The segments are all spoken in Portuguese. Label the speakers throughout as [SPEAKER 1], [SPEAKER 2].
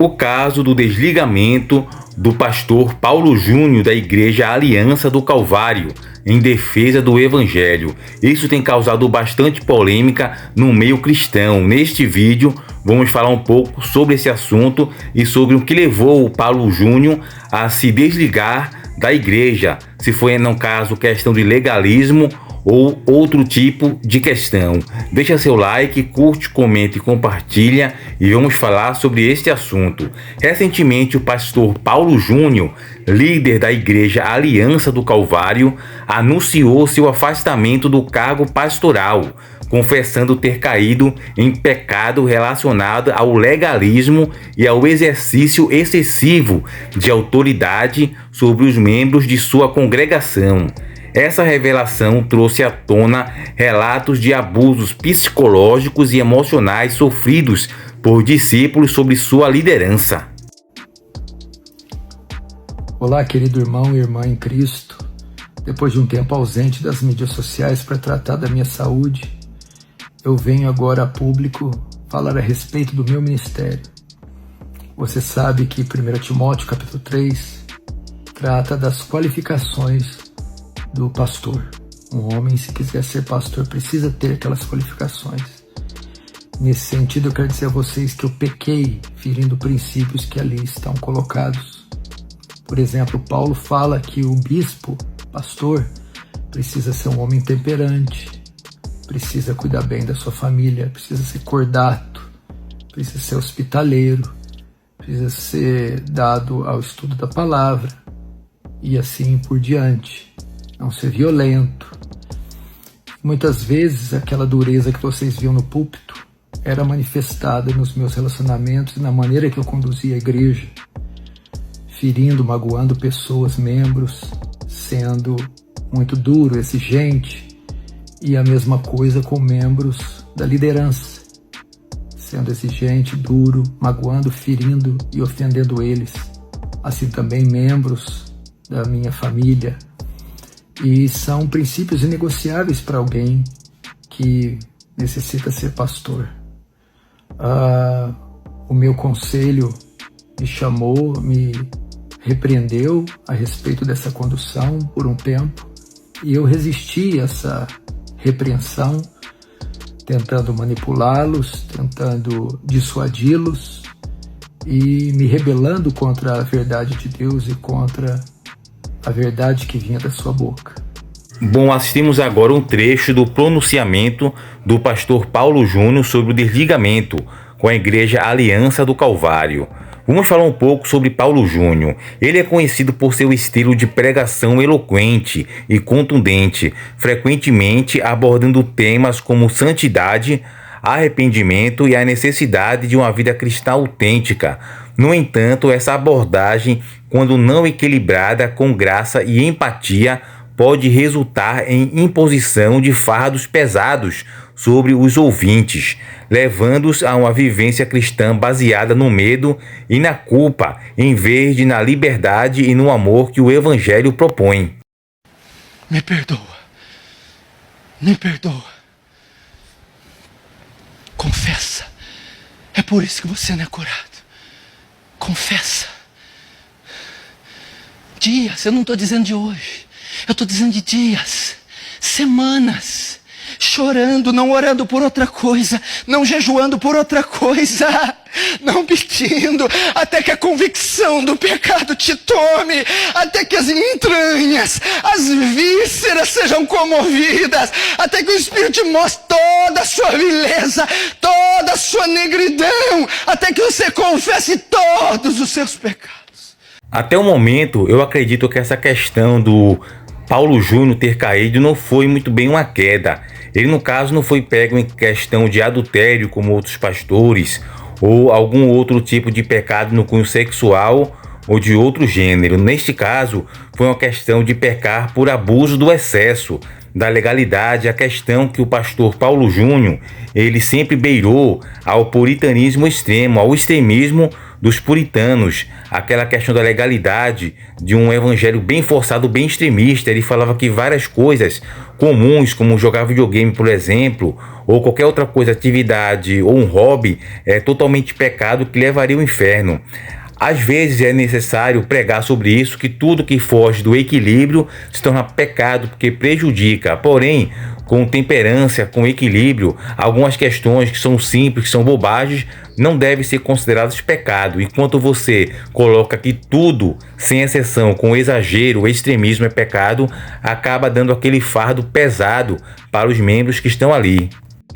[SPEAKER 1] O caso do desligamento do pastor Paulo Júnior da Igreja Aliança do Calvário em defesa do Evangelho. Isso tem causado bastante polêmica no meio cristão. Neste vídeo vamos falar um pouco sobre esse assunto e sobre o que levou o Paulo Júnior a se desligar da igreja, se foi no caso questão de legalismo ou outro tipo de questão. Deixa seu like, curte, comente e compartilha e vamos falar sobre este assunto. Recentemente o pastor Paulo Júnior, líder da Igreja Aliança do Calvário, anunciou seu afastamento do cargo pastoral, confessando ter caído em pecado relacionado ao legalismo e ao exercício excessivo de autoridade sobre os membros de sua congregação. Essa revelação trouxe à tona relatos de abusos psicológicos e emocionais sofridos por discípulos sob sua liderança.
[SPEAKER 2] Olá, querido irmão e irmã em Cristo. Depois de um tempo ausente das mídias sociais para tratar da minha saúde, eu venho agora a público falar a respeito do meu ministério. Você sabe que 1 Timóteo capítulo 3 trata das qualificações do pastor. Um homem, se quiser ser pastor, precisa ter aquelas qualificações. Nesse sentido, eu quero dizer a vocês que eu pequei ferindo princípios que ali estão colocados. Por exemplo, Paulo fala que o bispo, pastor, precisa ser um homem temperante, precisa cuidar bem da sua família, precisa ser cordato, precisa ser hospitaleiro, precisa ser dado ao estudo da palavra e assim por diante. Não ser violento. Muitas vezes aquela dureza que vocês viam no púlpito era manifestada nos meus relacionamentos e na maneira que eu conduzia a igreja, ferindo, magoando pessoas, membros, sendo muito duro, exigente, e a mesma coisa com membros da liderança, sendo exigente, duro, magoando, ferindo e ofendendo eles. Assim também membros da minha família. E são princípios inegociáveis para alguém que necessita ser pastor. O meu conselho me chamou, me repreendeu a respeito dessa condução por um tempo, e eu resisti a essa repreensão, tentando manipulá-los, tentando dissuadi-los e me rebelando contra a verdade de Deus e contra a verdade que vinha da sua boca.
[SPEAKER 1] Bom, assistimos agora um trecho do pronunciamento do pastor Paulo Júnior sobre o desligamento com a Igreja Aliança do Calvário. Vamos falar um pouco sobre Paulo Júnior. Ele é conhecido por seu estilo de pregação eloquente e contundente, frequentemente abordando temas como santidade, arrependimento e a necessidade de uma vida cristã autêntica. No entanto, essa abordagem, quando não equilibrada com graça e empatia, pode resultar em imposição de fardos pesados sobre os ouvintes, levando-os a uma vivência cristã baseada no medo e na culpa, em vez de na liberdade e no amor que o Evangelho propõe.
[SPEAKER 3] Me perdoa. Me perdoa. Confessa. É por isso que você não é curado. Confessa. Dias, eu não estou dizendo de hoje. Eu estou dizendo de dias, semanas, chorando, não orando por outra coisa, não jejuando por outra coisa, não pedindo, até que a convicção do pecado te tome, até que as entranhas, as vísceras sejam comovidas, até que o Espírito te mostre toda a sua vileza, toda a sua negridão, até que você confesse todos os seus pecados.
[SPEAKER 1] Até o momento, eu acredito que essa questão do Paulo Júnior ter caído não foi muito bem uma queda. Ele, no caso, não foi pego em questão de adultério como outros pastores ou algum outro tipo de pecado no cunho sexual ou de outro gênero. Neste caso, foi uma questão de pecar por abuso do excesso, da legalidade, a questão que o pastor Paulo Júnior, ele sempre beirou ao puritanismo extremo, ao extremismo dos puritanos, aquela questão da legalidade, de um evangelho bem forçado, bem extremista. Ele falava que várias coisas comuns, como jogar videogame, por exemplo, ou qualquer outra coisa, atividade ou um hobby, é totalmente pecado que levaria ao inferno. Às vezes é necessário pregar sobre isso, que tudo que foge do equilíbrio se torna pecado, porque prejudica. Porém, com temperança, com equilíbrio, algumas questões que são simples, que são bobagens, não devem ser consideradas pecado. Enquanto você coloca que tudo, sem exceção, com exagero, extremismo é pecado, acaba dando aquele fardo pesado para os membros que estão ali.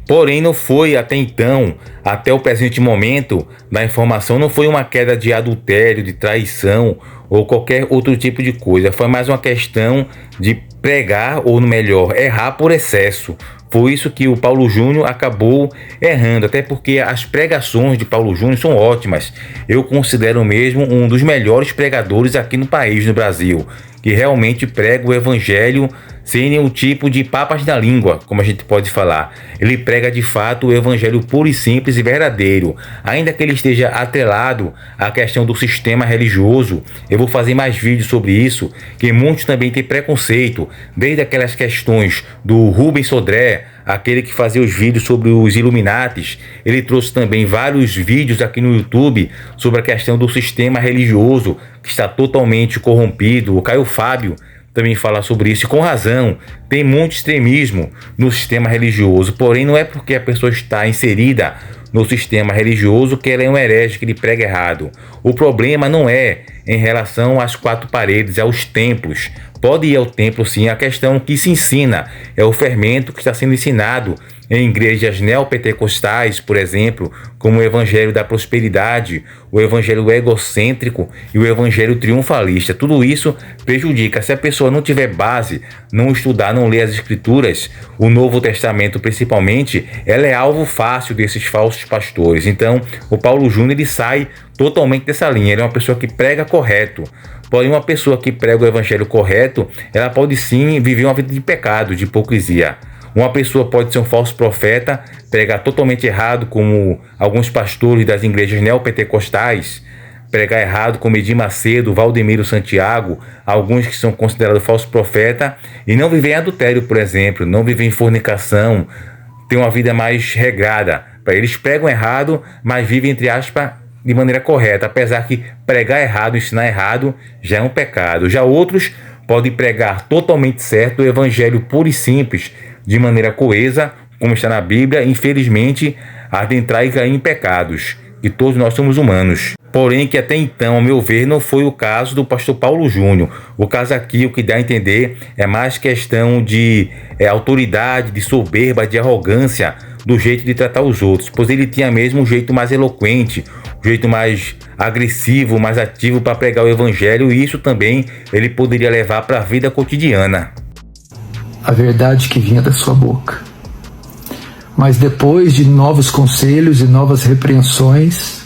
[SPEAKER 1] Porém, não foi até então, até o presente momento da informação, não foi uma queda de adultério, de traição ou qualquer outro tipo de coisa. Foi mais uma questão de pregar, ou melhor, errar por excesso. Foi isso que o Paulo Júnior acabou errando, até porque as pregações de Paulo Júnior são ótimas. Eu considero mesmo um dos melhores pregadores aqui no país, no Brasil, que realmente prega o evangelho sem nenhum tipo de papas na língua, como a gente pode falar. Ele prega de fato o evangelho puro e simples e verdadeiro, ainda que ele esteja atrelado à questão do sistema religioso. Eu vou fazer mais vídeos sobre isso, que muitos também têm preconceito, desde aquelas questões do Rubens Sodré, aquele que fazia os vídeos sobre os Illuminatis. Ele trouxe também vários vídeos aqui no YouTube sobre a questão do sistema religioso, que está totalmente corrompido. O Caio Fábio também fala sobre isso, e com razão. Tem muito extremismo no sistema religioso, porém não é porque a pessoa está inserida no sistema religioso que ela é um herege, que ele prega errado. O problema não é em relação às quatro paredes, aos templos. Pode ir ao templo sim, a questão que se ensina é o fermento que está sendo ensinado em igrejas neopentecostais, por exemplo, como o evangelho da prosperidade, o evangelho egocêntrico e o evangelho triunfalista. Tudo isso prejudica. Se a pessoa não tiver base, não estudar, não ler as escrituras, o Novo Testamento principalmente, ela é alvo fácil desses falsos pastores. Então, o Paulo Júnior, ele sai totalmente dessa linha. Ele é uma pessoa que prega correto. Porém, uma pessoa que prega o evangelho correto, ela pode sim viver uma vida de pecado, de hipocrisia. Uma pessoa pode ser um falso profeta, pregar totalmente errado, como alguns pastores das igrejas neopentecostais, pregar errado, como Edir Macedo, Valdemiro Santiago, alguns que são considerados falsos profetas, e não viver em adultério, por exemplo, não viver em fornicação, ter uma vida mais regrada. Eles pregam errado, mas vivem, entre aspas, de maneira correta, apesar que pregar errado, ensinar errado, já é um pecado. Já outros podem pregar totalmente certo o evangelho puro e simples, de maneira coesa, como está na Bíblia, infelizmente, adentrar e cair em pecados, que todos nós somos humanos. Porém, que até então, ao meu ver, não foi o caso do pastor Paulo Júnior. O caso aqui, o que dá a entender, é mais questão de autoridade, de soberba, de arrogância, do jeito de tratar os outros, pois ele tinha mesmo um jeito mais eloquente, um jeito mais agressivo, mais ativo para pregar o evangelho, e isso também ele poderia levar para a vida cotidiana.
[SPEAKER 2] A verdade que vinha da sua boca. Mas depois de novos conselhos e novas repreensões,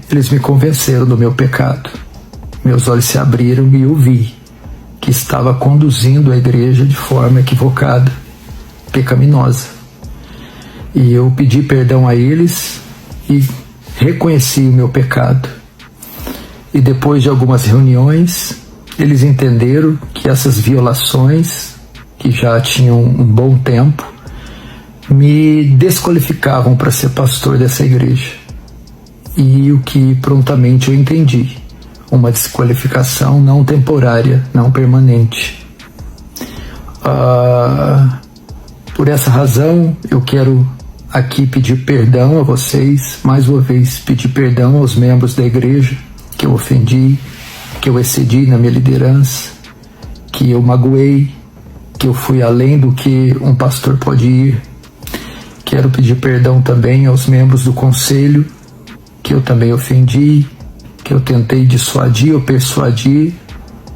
[SPEAKER 2] eles me convenceram do meu pecado. Meus olhos se abriram e eu vi que estava conduzindo a igreja de forma equivocada, pecaminosa. E eu pedi perdão a eles e reconheci o meu pecado. E depois de algumas reuniões, eles entenderam que essas violações, que já tinham um bom tempo, me desqualificavam para ser pastor dessa igreja. E o que prontamente eu entendi: uma desqualificação não temporária, não permanente. Por essa razão, eu quero aqui pedir perdão a vocês, mais uma vez pedir perdão aos membros da igreja que eu ofendi, que eu excedi na minha liderança, que eu magoei, que eu fui além do que um pastor pode ir. Quero pedir perdão também aos membros do conselho, que eu também ofendi, que eu tentei dissuadir ou persuadir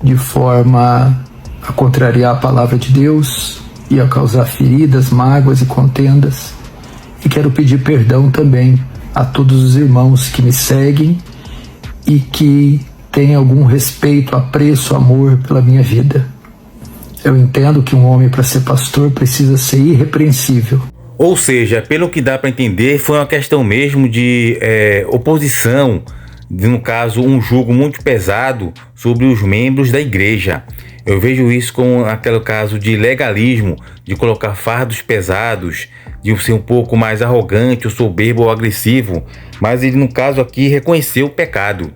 [SPEAKER 2] de forma a contrariar a palavra de Deus e a causar feridas, mágoas e contendas. E quero pedir perdão também a todos os irmãos que me seguem e que têm algum respeito, apreço, amor pela minha vida. Eu entendo que um homem, para ser pastor, precisa ser irrepreensível.
[SPEAKER 1] Ou seja, pelo que dá para entender, foi uma questão mesmo de oposição, no caso, um jugo muito pesado sobre os membros da igreja. Eu vejo isso como aquele caso de legalismo, de colocar fardos pesados, de ser um pouco mais arrogante, ou soberbo ou agressivo, mas ele, no caso aqui, reconheceu o pecado,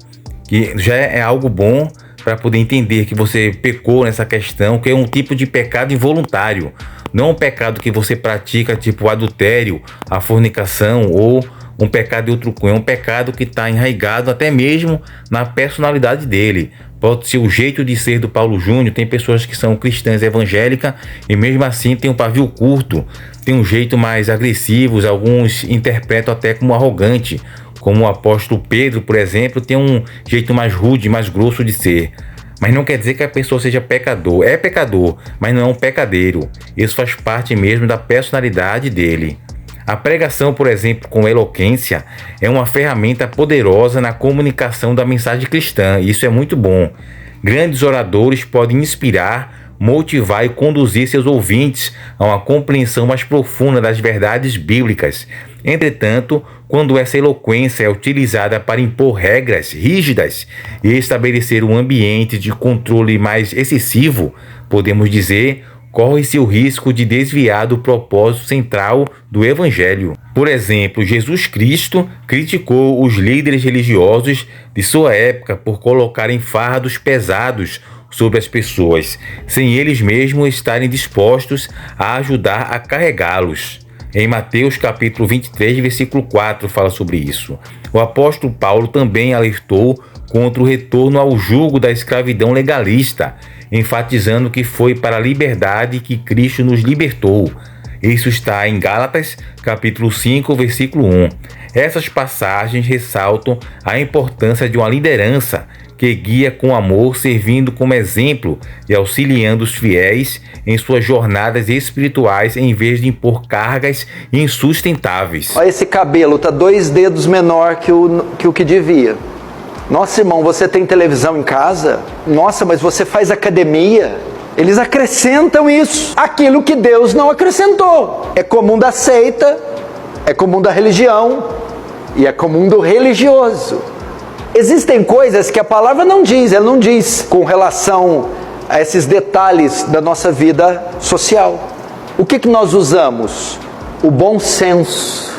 [SPEAKER 1] que já é algo bom para poder entender que você pecou nessa questão, que é um tipo de pecado involuntário, não um pecado que você pratica, tipo o adultério, a fornicação ou um pecado de outro cunho. É um pecado que está enraizado até mesmo na personalidade dele. Pode ser o jeito de ser do Paulo Júnior. Tem pessoas que são cristãs evangélicas e mesmo assim tem um pavio curto, tem um jeito mais agressivo, alguns interpretam até como arrogante, como o apóstolo Pedro, por exemplo, tem um jeito mais rude, mais grosso de ser. Mas não quer dizer que a pessoa seja pecador. É pecador, mas não é um pecadeiro. Isso faz parte mesmo da personalidade dele. A pregação, por exemplo, com eloquência, é uma ferramenta poderosa na comunicação da mensagem cristã. Isso é muito bom. Grandes oradores podem inspirar, motivar e conduzir seus ouvintes a uma compreensão mais profunda das verdades bíblicas. Entretanto, quando essa eloquência é utilizada para impor regras rígidas e estabelecer um ambiente de controle mais excessivo, podemos dizer, corre-se o risco de desviar do propósito central do Evangelho. Por exemplo, Jesus Cristo criticou os líderes religiosos de sua época por colocarem fardos pesados sobre as pessoas, sem eles mesmos estarem dispostos a ajudar a carregá-los. Em Mateus capítulo 23, versículo 4, fala sobre isso. O apóstolo Paulo também alertou contra o retorno ao jugo da escravidão legalista, enfatizando que foi para a liberdade que Cristo nos libertou. Isso está em Gálatas capítulo 5, versículo 1. Essas passagens ressaltam a importância de uma liderança que guia com amor, servindo como exemplo e auxiliando os fiéis em suas jornadas espirituais, em vez de impor cargas insustentáveis.
[SPEAKER 4] Olha, esse cabelo tá 2 dedos menor que o que devia. Nossa, irmão, você tem televisão em casa? Nossa, mas você faz academia? Eles acrescentam isso, aquilo que Deus não acrescentou. É comum da seita, é comum da religião e é comum do religioso. Existem coisas que a palavra não diz, ela não diz com relação a esses detalhes da nossa vida social. O que nós usamos? O bom senso.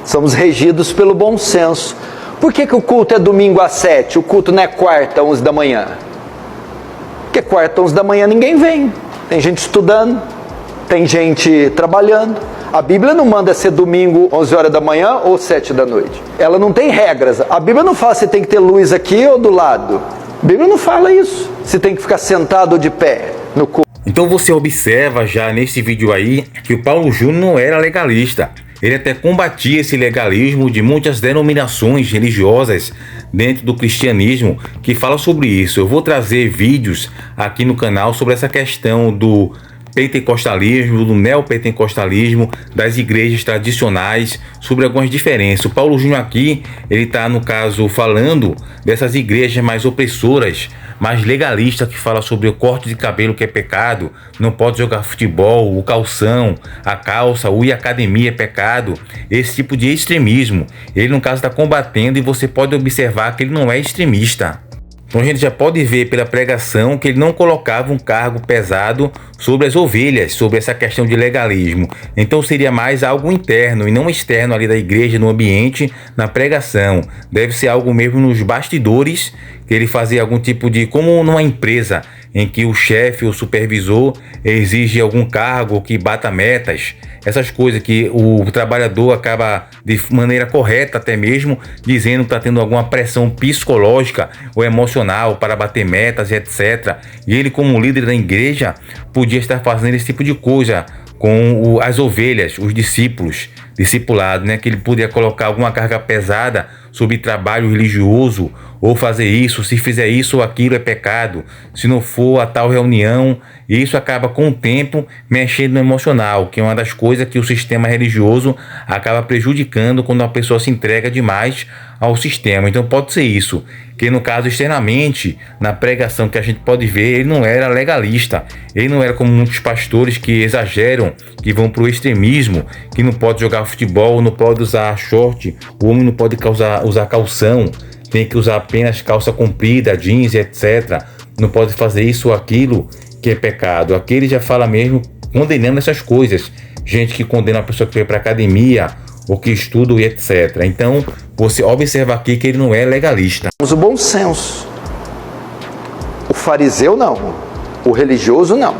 [SPEAKER 4] Somos regidos pelo bom senso. Por que o culto é domingo às 7? O culto não é quarta, 11 da manhã? Porque quarta, 11 da manhã ninguém vem. Tem gente estudando, tem gente trabalhando. A Bíblia não manda ser domingo 11 horas da manhã ou 7 da noite. Ela não tem regras. A Bíblia não fala se tem que ter luz aqui ou do lado. A Bíblia não fala isso. Se tem que ficar sentado ou de pé no culto.
[SPEAKER 1] Então você observa já nesse vídeo aí que o Paulo Júnior não era legalista. Ele até combatia esse legalismo de muitas denominações religiosas dentro do cristianismo que falam sobre isso. Eu vou trazer vídeos aqui no canal sobre essa questão do pentecostalismo, do neopentecostalismo, das igrejas tradicionais, sobre algumas diferenças. O Paulo Júnior aqui, ele está, no caso, falando dessas igrejas mais opressoras, mais legalistas, que fala sobre o corte de cabelo que é pecado, não pode jogar futebol, o calção, a calça, o ir à academia é pecado, esse tipo de extremismo. Ele, no caso, está combatendo e você pode observar que ele não é extremista. Então a gente já pode ver pela pregação que ele não colocava um cargo pesado sobre as ovelhas, sobre essa questão de legalismo. Então seria mais algo interno e não externo ali da igreja, no ambiente, na pregação. Deve ser algo mesmo nos bastidores, que ele fazia algum tipo de, como numa empresa, em que o chefe ou supervisor exige algum cargo que bata metas, essas coisas que o trabalhador acaba de maneira correta até mesmo dizendo que está tendo alguma pressão psicológica ou emocional para bater metas, etc. E ele, como líder da igreja, podia estar fazendo esse tipo de coisa com as ovelhas, os discípulos, discipulado, né? Que ele podia colocar alguma carga pesada sobre trabalho religioso, ou fazer isso, se fizer isso ou aquilo é pecado, se não for a tal reunião. E isso acaba com o tempo mexendo no emocional, que é uma das coisas que o sistema religioso acaba prejudicando quando a pessoa se entrega demais ao sistema. Então pode ser isso, que no caso externamente, na pregação que a gente pode ver, ele não era legalista, ele não era como muitos pastores que exageram, que vão para o extremismo, que não pode jogar futebol, não pode usar short, o homem não pode usar calção, tem que usar apenas calça comprida, jeans, etc. Não pode fazer isso ou aquilo que é pecado. Aqui ele já fala mesmo condenando essas coisas. Gente que condena a pessoa que vai para academia ou que estuda e etc. Então, você observa aqui que ele não é legalista.
[SPEAKER 4] O bom senso. O fariseu não. O religioso não.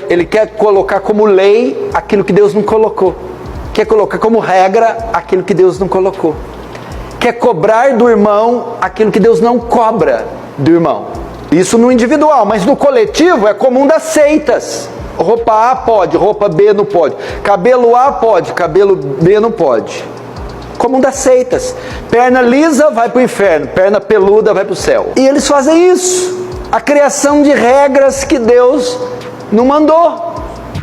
[SPEAKER 4] Ele quer colocar como lei aquilo que Deus não colocou. Quer colocar como regra aquilo que Deus não colocou. Quer cobrar do irmão aquilo que Deus não cobra do irmão. Isso no individual, mas no coletivo é comum das seitas. Roupa A pode, roupa B não pode. Cabelo A pode, cabelo B não pode. Comum das seitas. Perna lisa vai para o inferno, perna peluda vai para o céu. E eles fazem isso. A criação de regras que Deus não mandou.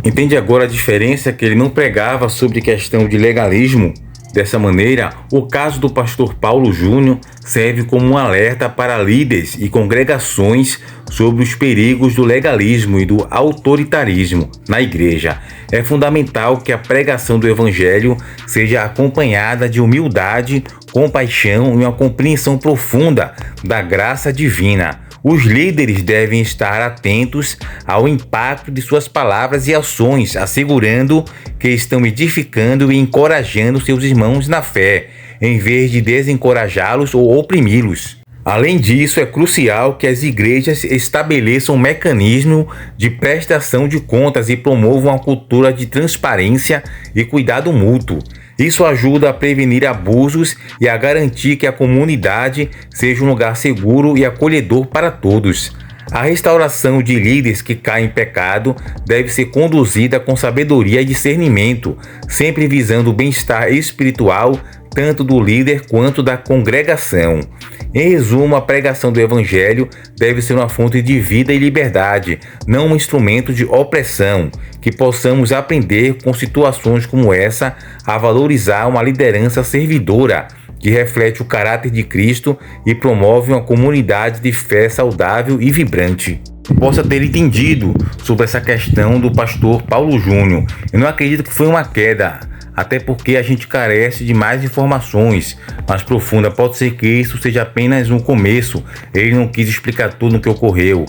[SPEAKER 1] Entende agora a diferença que ele não pregava sobre questão de legalismo? Dessa maneira, o caso do pastor Paulo Júnior serve como um alerta para líderes e congregações sobre os perigos do legalismo e do autoritarismo na igreja. É fundamental que a pregação do evangelho seja acompanhada de humildade, compaixão e uma compreensão profunda da graça divina. Os líderes devem estar atentos ao impacto de suas palavras e ações, assegurando que estão edificando e encorajando seus irmãos na fé, em vez de desencorajá-los ou oprimi-los. Além disso, é crucial que as igrejas estabeleçam um mecanismo de prestação de contas e promovam uma cultura de transparência e cuidado mútuo. Isso ajuda a prevenir abusos e a garantir que a comunidade seja um lugar seguro e acolhedor para todos. A restauração de líderes que caem em pecado deve ser conduzida com sabedoria e discernimento, sempre visando o bem-estar espiritual tanto do líder quanto da congregação. Em resumo, a pregação do evangelho deve ser uma fonte de vida e liberdade, não um instrumento de opressão. Que possamos aprender com situações como essa a valorizar uma liderança servidora, que reflete o caráter de Cristo e promove uma comunidade de fé saudável e vibrante. Possa ter entendido sobre essa questão do pastor Paulo Júnior. Eu não acredito que foi uma queda, até porque a gente carece de mais informações mais profundas. Pode ser que isso seja apenas um começo. Ele não quis explicar tudo o que ocorreu.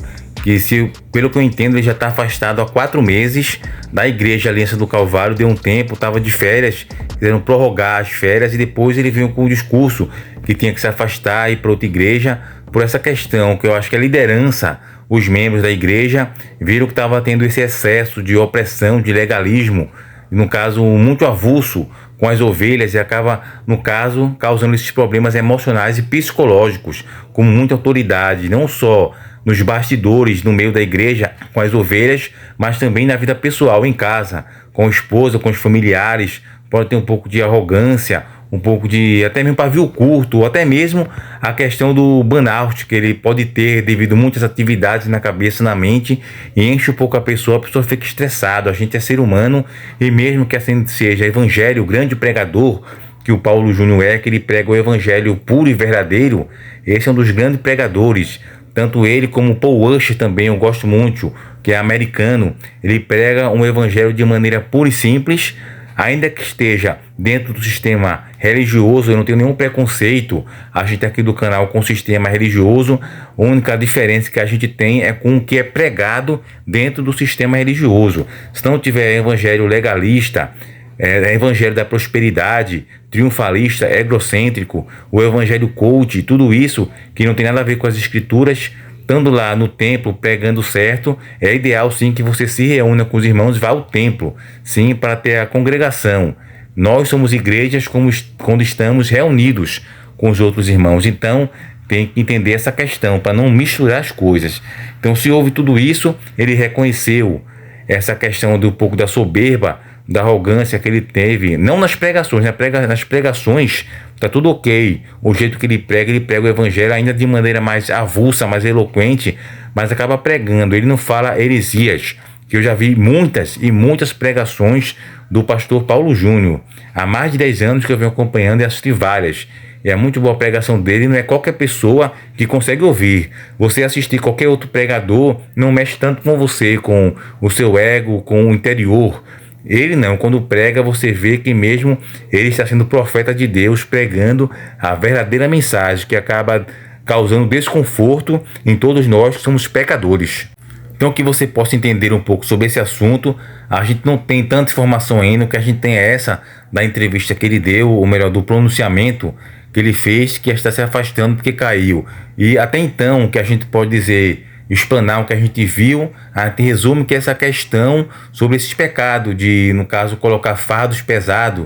[SPEAKER 1] Pelo que eu entendo, ele já está afastado há 4 meses da igreja Aliança do Calvário. Deu um tempo, estava de férias, quiseram prorrogar as férias e depois ele veio com o discurso que tinha que se afastar e ir para outra igreja por essa questão, que eu acho que a liderança, os membros da igreja, viram que estava tendo esse excesso de opressão, de legalismo, no caso muito avulso com as ovelhas, e acaba, no caso, causando esses problemas emocionais e psicológicos, com muita autoridade, não só nos bastidores, no meio da igreja, com as ovelhas, mas também na vida pessoal, em casa, com a esposa, com os familiares. Pode ter um pouco de arrogância, um pouco de até mesmo pavio curto, ou até mesmo a questão do burnout que ele pode ter devido a muitas atividades na cabeça, na mente, e enche um pouco a pessoa fica estressada. A gente é ser humano, e mesmo que assim seja evangelho, o grande pregador que o Paulo Júnior que ele prega o evangelho puro e verdadeiro, esse é um dos grandes pregadores. Tanto ele como Paul Washer também, eu gosto muito, que é americano. Ele prega um evangelho de maneira pura e simples, ainda que esteja dentro do sistema religioso. Eu não tenho nenhum preconceito, a gente aqui do canal, com o sistema religioso. A única diferença que a gente tem é com o que é pregado dentro do sistema religioso. Se não tiver evangelho legalista, evangelho da prosperidade, triunfalista, egocêntrico, o evangelho coach, tudo isso que não tem nada a ver com as escrituras, estando lá no templo pregando certo, é ideal sim que você se reúna com os irmãos e vá ao templo, sim, para ter a congregação. Nós somos igrejas quando estamos reunidos com os outros irmãos, então tem que entender essa questão para não misturar as coisas. Então, se houve tudo isso, ele reconheceu essa questão de um pouco da soberba, da arrogância que ele teve, não nas pregações, nas pregações tá tudo ok, o jeito que ele prega o evangelho ainda de maneira mais avulsa, mais eloquente, mas acaba pregando, ele não fala heresias, que eu já vi muitas e muitas pregações do pastor Paulo Júnior, há mais de 10 anos que eu venho acompanhando e assisti várias, e é muito boa a pregação dele, não é qualquer pessoa que consegue ouvir. Você assistir qualquer outro pregador não mexe tanto com você, com o seu ego, com o interior. Ele não, quando prega você vê que mesmo ele está sendo profeta de Deus, pregando a verdadeira mensagem que acaba causando desconforto em todos nós que somos pecadores. Então, que você possa entender um pouco sobre esse assunto, a gente não tem tanta informação ainda, o que a gente tem é essa da entrevista que ele deu, ou melhor, do pronunciamento que ele fez, que está se afastando porque caiu. E até então, o que a gente pode dizer, explanar o que a gente viu, a gente resume que essa questão sobre esses pecados, de, no caso, colocar fardos pesados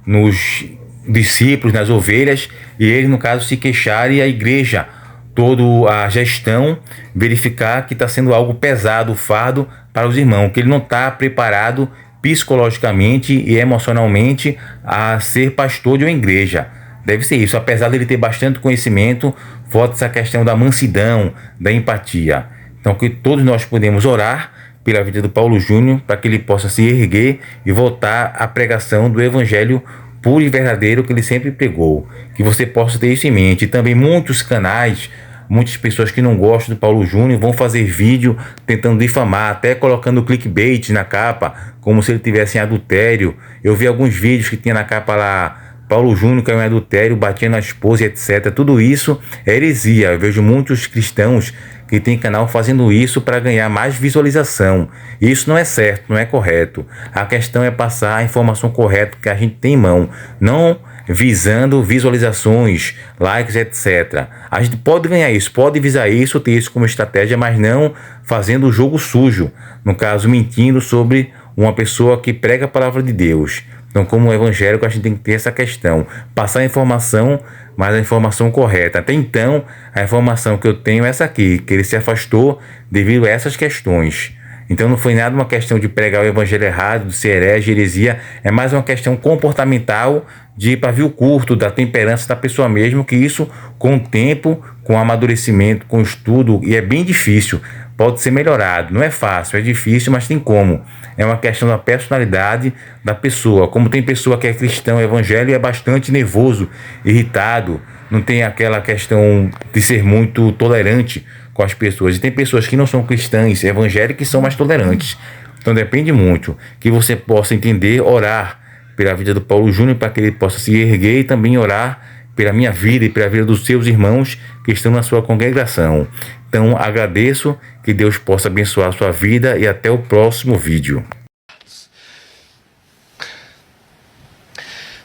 [SPEAKER 1] nos discípulos, nas ovelhas, e ele, no caso, se queixar e a igreja, toda a gestão, verificar que está sendo algo pesado, o fardo para os irmãos, que ele não está preparado psicologicamente e emocionalmente a ser pastor de uma igreja. Deve ser isso, apesar de ele ter bastante conhecimento, falta essa questão da mansidão, da empatia. Então, que todos nós podemos orar pela vida do Paulo Júnior, para que ele possa se erguer e voltar à pregação do evangelho puro e verdadeiro que ele sempre pregou. Que você possa ter isso em mente. E também muitos canais, muitas pessoas que não gostam do Paulo Júnior vão fazer vídeo tentando difamar, até colocando clickbait na capa, como se ele tivesse em adultério. Eu vi alguns vídeos que tinha na capa lá, Paulo Júnior caiu em adultério, batia na esposa, etc. Tudo isso é heresia. Eu vejo muitos cristãos que tem canal fazendo isso para ganhar mais visualização. Isso não é certo, não é correto. A questão é passar a informação correta que a gente tem em mão, não visando visualizações, likes, etc. A gente pode ganhar isso, pode visar isso, ter isso como estratégia, mas não fazendo o jogo sujo. No caso, mentindo sobre uma pessoa que prega a palavra de Deus. Então, como evangélico, a gente tem que ter essa questão. Passar a informação, mas a informação correta. Até então, a informação que eu tenho é essa aqui, que ele se afastou devido a essas questões. Então, não foi nada uma questão de pregar o evangelho errado, de ser herege, heresia. É mais uma questão comportamental, de pavio curto, da temperança da pessoa mesmo, que isso, com o tempo, com amadurecimento, com estudo, e é bem difícil, pode ser melhorado. Não é fácil, é difícil, mas tem como. É uma questão da personalidade da pessoa. Como tem pessoa que é cristão, evangelho, e é bastante nervoso, irritado, não tem aquela questão de ser muito tolerante com as pessoas. E tem pessoas que não são cristãs, evangélicas, que são mais tolerantes. Então depende muito. Que você possa entender, orar pela vida do Paulo Júnior, para que ele possa se erguer, e também orar pela minha vida e pela vida dos seus irmãos que estão na sua congregação. Então agradeço, que Deus possa abençoar a sua vida, e até o próximo vídeo.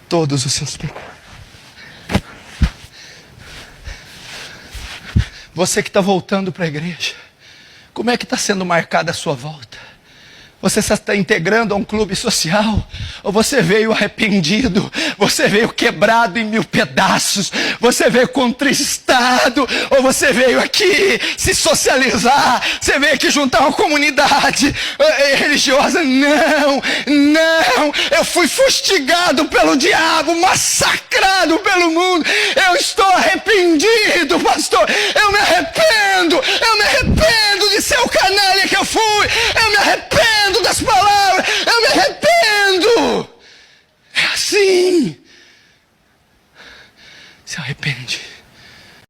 [SPEAKER 3] Todos os seus pecados. Você que está voltando para a igreja, como é que está sendo marcada a sua volta? Você está integrando a um clube social? Ou você veio arrependido? Você veio quebrado em 1000 pedaços? Você veio contristado? Ou você veio aqui se socializar? Você veio aqui juntar uma comunidade religiosa? Não, não. Eu fui fustigado pelo diabo, massacrado pelo mundo. Eu estou arrependido, pastor. Eu me arrependo de ser o canalha que eu fui. Eu me arrependo das palavras, eu me arrependo. É assim. Se arrepende.